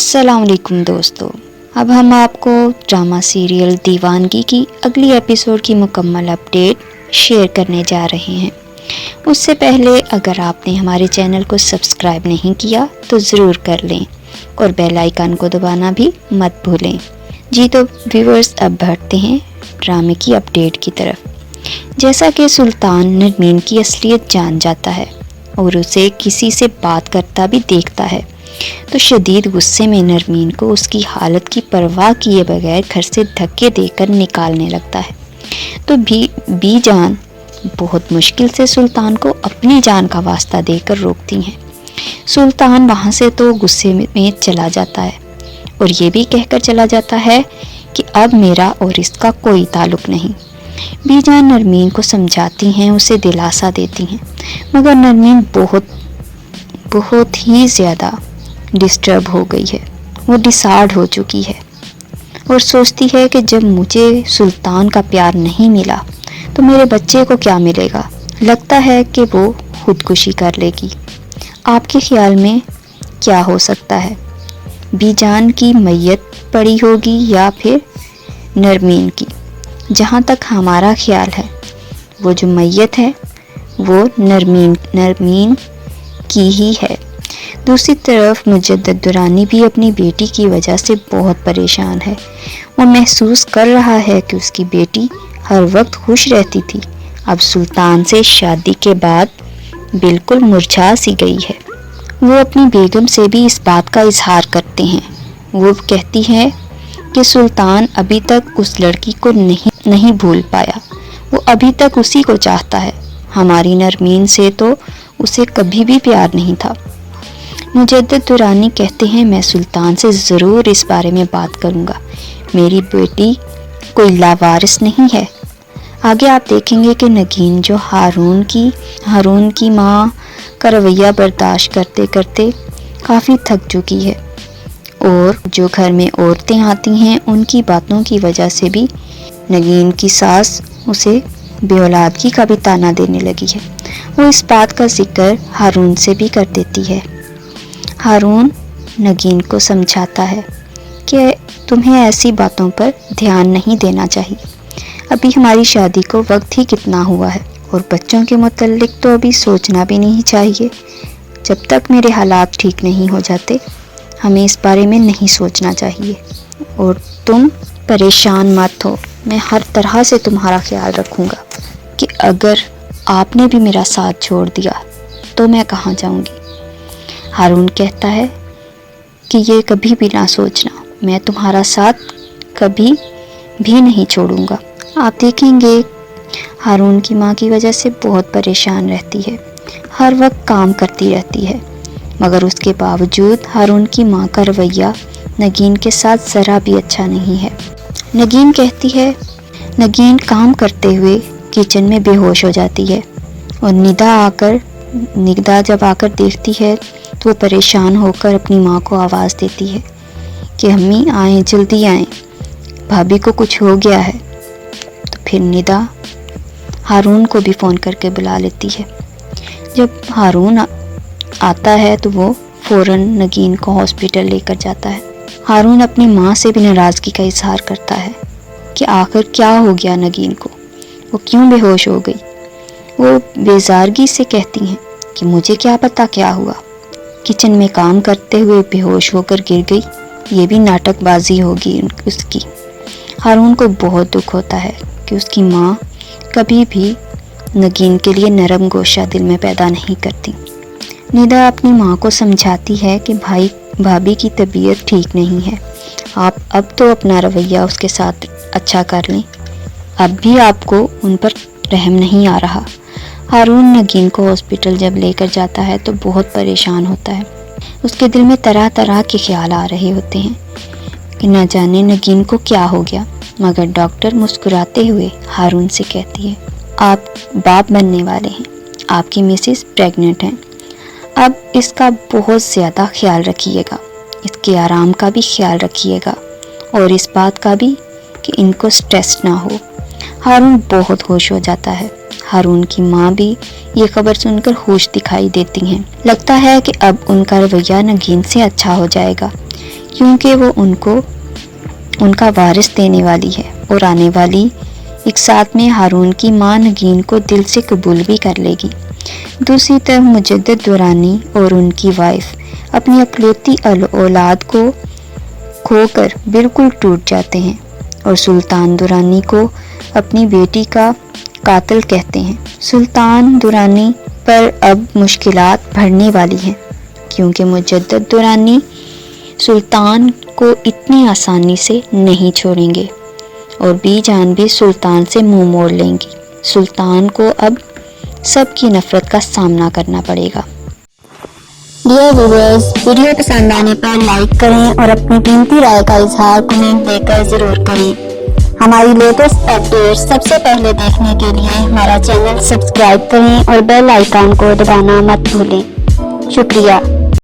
السلام علیکم دوستو، اب ہم آپ کو ڈرامہ سیریل دیوانگی کی اگلی ایپیسوڈ کی مکمل اپڈیٹ شیئر کرنے جا رہے ہیں۔ اس سے پہلے اگر آپ نے ہمارے چینل کو سبسکرائب نہیں کیا تو ضرور کر لیں اور بیل آئیکن کو دبانا بھی مت بھولیں۔ جی تو ویورز، اب بڑھتے ہیں ڈرامے کی اپڈیٹ کی طرف۔ جیسا کہ سلطان نرمین کی اصلیت جان جاتا ہے اور اسے کسی سے بات کرتا بھی دیکھتا ہے تو شدید غصے میں نرمین کو اس کی حالت کی پرواہ کیے بغیر گھر سے دھکے دے کر نکالنے لگتا ہے تو بی جان بہت مشکل سے سلطان کو اپنی جان کا واسطہ دے کر روکتی ہیں۔ سلطان وہاں سے تو غصے میں چلا جاتا ہے اور یہ بھی کہہ کر چلا جاتا ہے کہ اب میرا اور اس کا کوئی تعلق نہیں۔ بی جان نرمین کو سمجھاتی ہیں، اسے دلاسا دیتی ہیں، مگر نرمین بہت ہی زیادہ ڈسٹرب ہو گئی ہے، وہ ڈسارڈ ہو چکی ہے اور سوچتی ہے کہ جب مجھے سلطان کا پیار نہیں ملا تو میرے بچے کو کیا ملے گا۔ لگتا ہے کہ وہ خودکشی کر لے گی۔ آپ کے خیال میں کیا ہو سکتا ہے؟ بی جان کی میت پڑی ہوگی یا پھر نرمین کی؟ جہاں تک ہمارا خیال ہے وہ جو میت ہے وہ نرمین کی ہی ہے۔ دوسری طرف مجدد درانی بھی اپنی بیٹی کی وجہ سے بہت پریشان ہے۔ وہ محسوس کر رہا ہے کہ اس کی بیٹی ہر وقت خوش رہتی تھی، اب سلطان سے شادی کے بعد بالکل مرجھا سی گئی ہے۔ وہ اپنی بیگم سے بھی اس بات کا اظہار کرتے ہیں۔ وہ کہتی ہے کہ سلطان ابھی تک اس لڑکی کو نہیں بھول پایا، وہ ابھی تک اسی کو چاہتا ہے۔ ہماری نرمین سے تو اسے کبھی بھی پیار نہیں تھا۔ مجدد درانی کہتے ہیں میں سلطان سے ضرور اس بارے میں بات کروں گا، میری بیٹی کوئی لاوارث نہیں ہے۔ آگے آپ دیکھیں گے کہ نگین جو ہارون کی ماں کا رویہ برداشت کرتے کرتے کافی تھک چکی ہے اور جو گھر میں عورتیں آتی ہیں ان کی باتوں کی وجہ سے بھی نگین کی ساس اسے بے اولادگی کا بھی طعنہ دینے لگی ہے۔ وہ اس بات کا ذکر ہارون سے بھی کر دیتی ہے۔ ہارون نگین کو سمجھاتا ہے کہ تمہیں ایسی باتوں پر دھیان نہیں دینا چاہیے، ابھی ہماری شادی کو وقت ہی کتنا ہوا ہے اور بچوں کے متعلق تو ابھی سوچنا بھی نہیں چاہیے۔ جب تک میرے حالات ٹھیک نہیں ہو جاتے ہمیں اس بارے میں نہیں سوچنا چاہیے، اور تم پریشان مت ہو، میں ہر طرح سے تمہارا خیال رکھوں گا کہ اگر آپ نے بھی میرا ساتھ چھوڑ دیا تو میں کہاں جاؤں گی۔ ہارون کہتا ہے کہ یہ کبھی بھی نہ سوچنا، میں تمہارا ساتھ کبھی بھی نہیں چھوڑوں گا۔ آپ دیکھیں گے ہارون کی ماں کی وجہ سے بہت پریشان رہتی ہے، ہر وقت کام کرتی رہتی ہے، مگر اس کے باوجود ہارون کی ماں کا رویہ نگین کے ساتھ ذرا بھی اچھا نہیں ہے۔ نگین کہتی ہے، نگین کام کرتے ہوئے کچن میں بے ہوش ہو جاتی ہے اور ندا جب آ کر دیکھتی ہے تو وہ پریشان ہو کر اپنی ماں کو آواز دیتی ہے کہ امی آئیں، جلدی آئیں، بھابھی کو کچھ ہو گیا ہے۔ تو پھر ندا ہارون کو بھی فون کر کے بلا لیتی ہے۔ جب ہارون آتا ہے تو وہ فوراً نگین کو ہاسپٹل لے کر جاتا ہے۔ ہارون اپنی ماں سے بھی ناراضگی کا اظہار کرتا ہے کہ آخر کیا ہو گیا نگین کو، وہ کیوں بے ہوش ہو گئی۔ وہ بیزارگی سے کہتی ہیں کہ مجھے کیا پتا کیا ہوا، کچن میں کام کرتے ہوئے بے ہوش ہو کر گر گئی، یہ بھی ناٹک بازی ہوگی اس کی۔ ہارون کو بہت دکھ ہوتا ہے کہ اس کی ماں کبھی بھی نگین کے لیے نرم گوشہ دل میں پیدا نہیں کرتی۔ ندا اپنی ماں کو سمجھاتی ہے کہ بھابھی کی طبیعت ٹھیک نہیں ہے، آپ اب تو اپنا رویہ اس کے ساتھ اچھا کر لیں، اب بھی آپ کو ان پر رحم نہیں آ رہا۔ ہارون نگین کو ہاسپٹل جب لے کر جاتا ہے تو بہت پریشان ہوتا ہے، اس کے دل میں طرح طرح کے خیال آ رہے ہوتے ہیں کہ نہ جانے نگین کو کیا ہو گیا، مگر ڈاکٹر مسکراتے ہوئے ہارون سے کہتی ہے آپ باپ بننے والے ہیں، آپ کی مسز پریگننٹ ہیں، اب اس کا بہت زیادہ خیال رکھیے گا، اس کے آرام کا بھی خیال رکھیے گا اور اس بات کا بھی کہ ان کو سٹریس نہ ہو۔ ہارون بہت خوش ہو جاتا ہے۔ ہارون کی ماں بھی یہ خبر سن کر خوش دکھائی دیتی ہیں، لگتا ہے کہ اب ان کا رویہ نگین سے اچھا ہو جائے گا۔ کیونکہ وہ ان کا وارث دینے والی ہے اور آنے والی ایک ساتھ میں ہارون کی ماں نگین کو دل سے قبول بھی کر لے گی۔ دوسری طرف مجدد درانی اور ان کی وائف اپنی اکلوتی اولاد کو کھو کر بالکل ٹوٹ جاتے ہیں اور سلطان درانی کو اپنی بیٹی کا قاتل کہتے ہیں۔ سلطان درانی پر اب مشکلات بڑھنے والی ہیں، کیونکہ مجدد درانی سلطان کو اتنی آسانی سے نہیں چھوڑیں گے اور بی جان بھی سلطان سے منہ موڑ لیں گی۔ سلطان کو اب سب کی نفرت کا سامنا کرنا پڑے گا۔ ڈیئر ویورز، ویڈیو پسند آنے پر لائک کریں اور اپنی قیمتی رائے کا اظہار کمنٹ دے کر ضرور کریں۔ ہماری لیٹسٹ اپڈیٹ سب سے پہلے دیکھنے کے لیے ہمارا چینل سبسکرائب کریں اور بیل آئیکن کو دبانا مت بھولیں۔ شکریہ۔